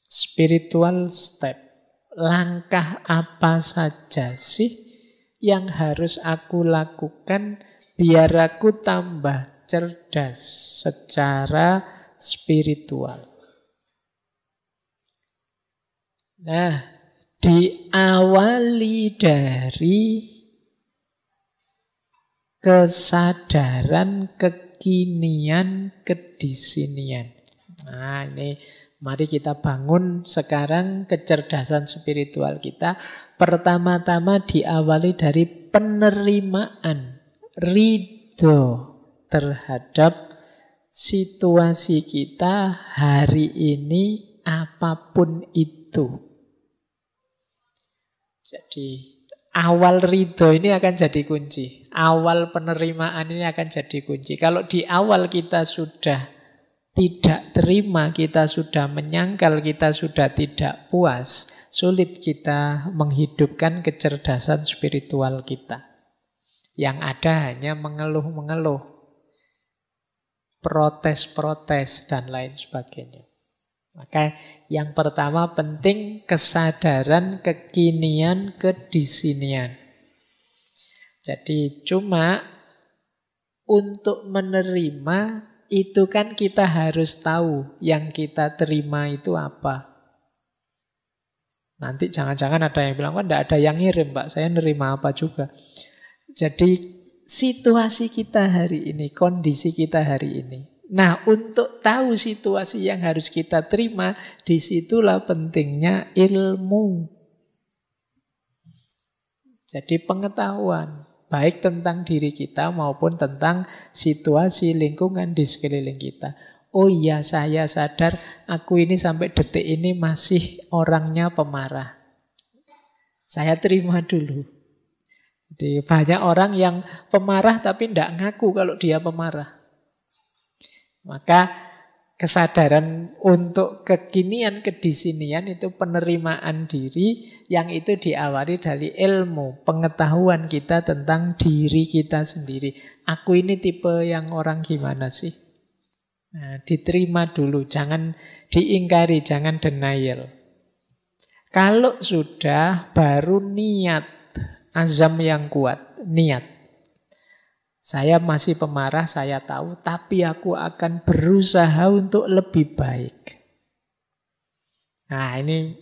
Spiritual step. Langkah apa saja sih yang harus aku lakukan biar aku tambah cerdas secara spiritual? Nah, diawali dari kesadaran kekinian kedisinian. Nah, ini mari kita bangun sekarang kecerdasan spiritual kita. Pertama-tama diawali dari penerimaan, ridho terhadap situasi kita hari ini apapun itu. Jadi awal ridho ini akan jadi kunci. Awal penerimaan ini akan jadi kunci. Kalau di awal kita sudah tidak terima, kita sudah menyangkal, kita sudah tidak puas, sulit kita menghidupkan kecerdasan spiritual kita. Yang ada hanya mengeluh-mengeluh, protes-protes, dan lain sebagainya. Maka yang pertama penting kesadaran kekinian kedisinian. Jadi cuma untuk menerima itu kan kita harus tahu yang kita terima itu apa. Nanti jangan-jangan ada yang bilang, kok tidak ada yang ngirim Pak, saya nerima apa juga. Jadi situasi kita hari ini, kondisi kita hari ini. Nah, untuk tahu situasi yang harus kita terima, disitulah pentingnya ilmu. Jadi pengetahuan, baik tentang diri kita maupun tentang situasi lingkungan di sekeliling kita. Oh iya, saya sadar aku ini sampai detik ini masih orangnya pemarah. Saya terima dulu. Jadi banyak orang yang pemarah tapi tidak ngaku kalau dia pemarah. Maka kesadaran untuk kekinian kedisinian itu penerimaan diri yang itu diawali dari ilmu, pengetahuan kita tentang diri kita sendiri. Aku ini tipe yang orang gimana sih? Nah, diterima dulu, jangan diingkari, jangan denial. Kalau sudah, baru niat, azam yang kuat, niat. Saya masih pemarah, saya tahu, tapi aku akan berusaha untuk lebih baik. Nah, ini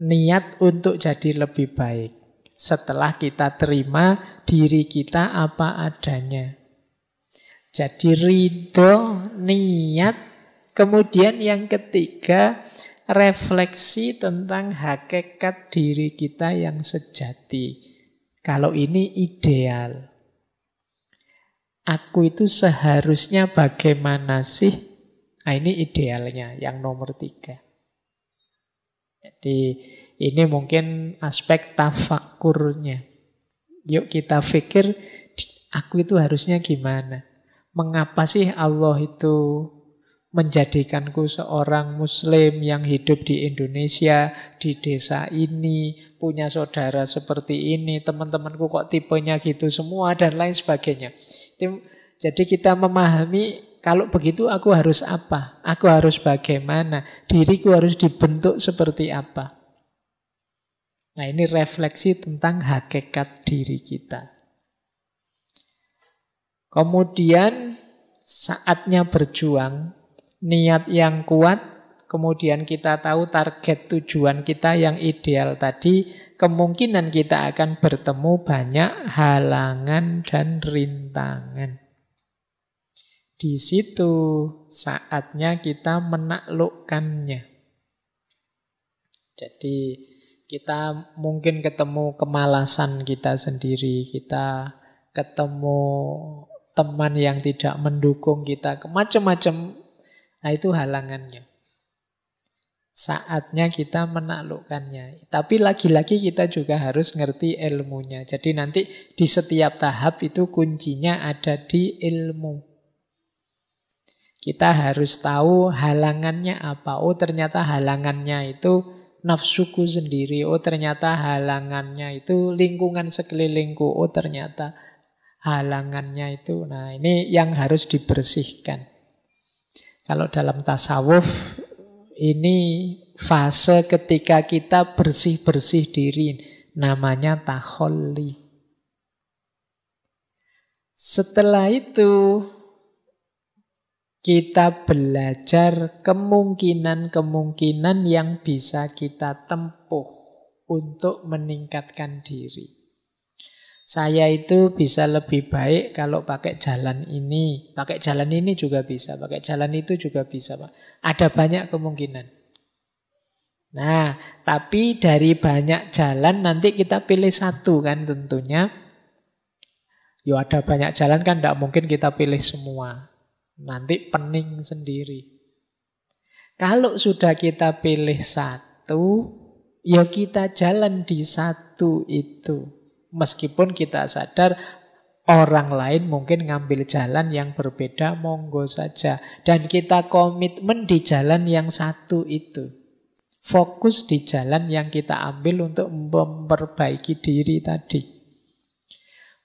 niat untuk jadi lebih baik. Setelah kita terima diri kita apa adanya. Jadi ridho, niat, kemudian yang ketiga, refleksi tentang hakikat diri kita yang sejati. Kalau ini ideal. Aku itu seharusnya bagaimana sih? Nah, ini idealnya, yang nomor 3. Jadi ini mungkin aspek tafakkurnya. Yuk kita pikir, aku itu harusnya gimana? Mengapa sih Allah itu menjadikanku seorang muslim yang hidup di Indonesia, di desa ini, punya saudara seperti ini, teman-temanku kok tipenya gitu semua, dan lain sebagainya. Jadi kita memahami kalau begitu aku harus apa? Aku harus bagaimana? Diriku harus dibentuk seperti apa? Nah, ini refleksi tentang hakikat diri kita. Kemudian saatnya berjuang, niat yang kuat, kemudian kita tahu target tujuan kita yang ideal tadi, kemungkinan kita akan bertemu banyak halangan dan rintangan. Di situ saatnya kita menaklukkannya. Jadi kita mungkin ketemu kemalasan kita sendiri, kita ketemu teman yang tidak mendukung kita, macam-macam. Nah, itu halangannya. Saatnya kita menaklukkannya. Tapi lagi-lagi kita juga harus ngerti ilmunya. Jadi nanti di setiap tahap itu kuncinya ada di ilmu. Kita harus tahu halangannya apa. Oh, ternyata halangannya itu nafsuku sendiri. Oh, ternyata halangannya itu lingkungan sekelilingku. Oh, ternyata halangannya itu. Nah, ini yang harus dibersihkan. Kalau dalam tasawuf Ini fase ketika kita bersih-bersih diri, namanya takholli. Setelah itu kita belajar kemungkinan-kemungkinan yang bisa kita tempuh untuk meningkatkan diri. Saya itu bisa lebih baik kalau pakai jalan ini. Pakai jalan ini juga bisa, pakai jalan itu juga bisa, Pak. Ada banyak kemungkinan. Nah, tapi dari banyak jalan nanti kita pilih satu kan tentunya. Ya ada banyak jalan kan tidak mungkin kita pilih semua. Nanti pening sendiri. Kalau sudah kita pilih satu, ya kita jalan di satu itu. Meskipun kita sadar orang lain mungkin ngambil jalan yang berbeda, monggo saja. Dan kita komitmen di jalan yang satu itu. Fokus di jalan yang kita ambil untuk memperbaiki diri tadi.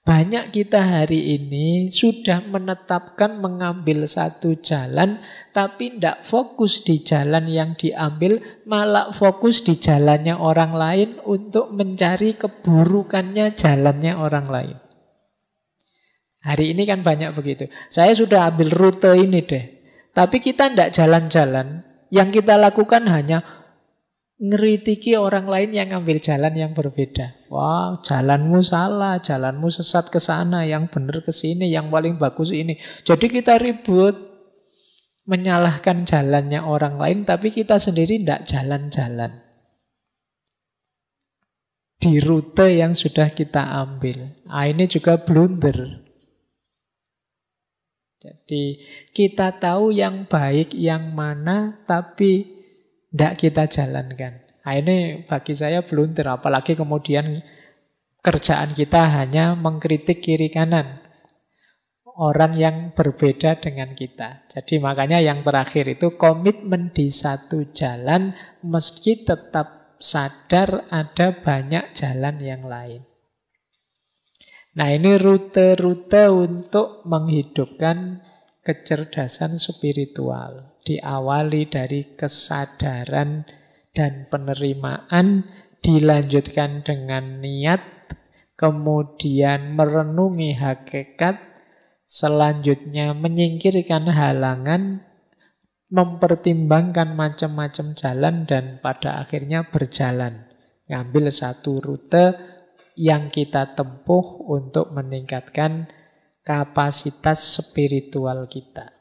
Banyak kita hari ini sudah menetapkan mengambil satu jalan, tapi tidak fokus di jalan yang diambil, malah fokus di jalannya orang lain untuk mencari keburukannya jalannya orang lain. Hari ini kan banyak begitu. Saya sudah ambil rute ini deh, tapi kita tidak jalan-jalan. Yang kita lakukan hanya ngeritiki orang lain yang ngambil jalan yang berbeda. Wah, jalanmu salah, jalanmu sesat ke sana, yang benar ke sini, yang paling bagus ini. Jadi kita ribut menyalahkan jalannya orang lain, tapi kita sendiri tidak jalan-jalan di rute yang sudah kita ambil. Nah, ini juga blunder. Jadi kita tahu yang baik yang mana, tapi tidak kita jalankan. Nah, ini bagi saya blunder. Apalagi kemudian kerjaan kita hanya mengkritik kiri kanan orang yang berbeda dengan kita. Jadi makanya yang terakhir itu komitmen di satu jalan meski tetap sadar ada banyak jalan yang lain. Nah, ini rute-rute untuk menghidupkan kecerdasan spiritual. Diawali dari kesadaran dan penerimaan, dilanjutkan dengan niat, kemudian merenungi hakikat, selanjutnya menyingkirkan halangan, mempertimbangkan macam-macam jalan, dan pada akhirnya berjalan. Ngambil satu rute yang kita tempuh untuk meningkatkan kapasitas spiritual kita.